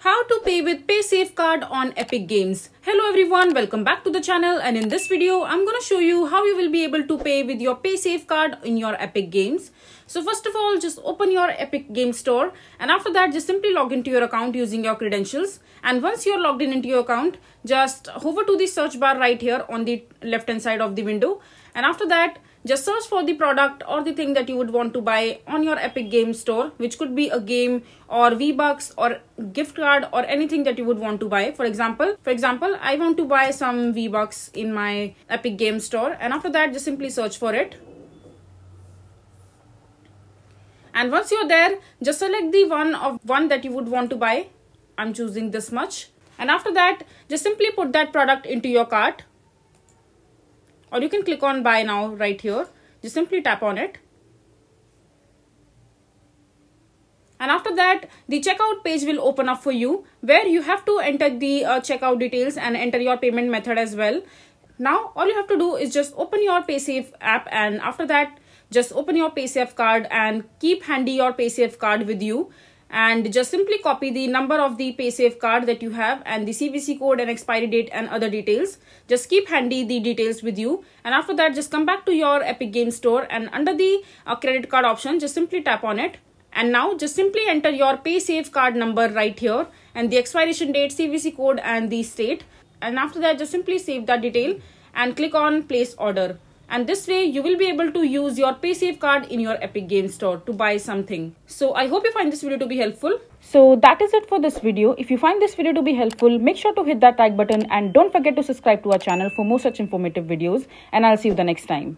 How to pay with Paysafecard on Epic Games. Hello everyone, welcome back to the channel, and in this video I'm going to show you how you will be able to pay with your Paysafecard in your Epic Games. So first of all, just open your Epic Game Store, and after that just simply log into your account using your credentials. And once you're logged in into your account, just hover to the search bar right here on the left hand side of the window, and after that just search for the product or the thing that you would want to buy on your Epic Game Store, which could be a game or V-Bucks or gift card or anything that you would want to buy. For example, I want to buy some V-Bucks in my Epic Game Store, and after that just simply search for it. And once you're there, just select the one that you would want to buy. I'm choosing this much. And after that, just simply put that product into your cart. Or you can click on buy now right here. Just simply tap on it. And after that, the checkout page will open up for you, where you have to enter the checkout details and enter your payment method as well. Now, all you have to do is just open your Paysafe app, and after that, just open your Paysafecard and keep handy your Paysafecard with you. And just simply copy the number of the Paysafecard that you have and the CVC code and expiry date and other details. Just keep handy the details with you, and after that just come back to your Epic Game Store, and under the credit card option just simply tap on it. And now just simply enter your Paysafecard number right here and the expiration date, CVC code and the state, and after that just simply save that detail and click on place order. And this way you will be able to use your Paysafecard in your Epic Game Store to buy something. So I hope you find this video to be helpful. So that is it for this video. If you find this video to be helpful, make sure to hit that like button and don't forget to subscribe to our channel for more such informative videos, and I'll see you the next time.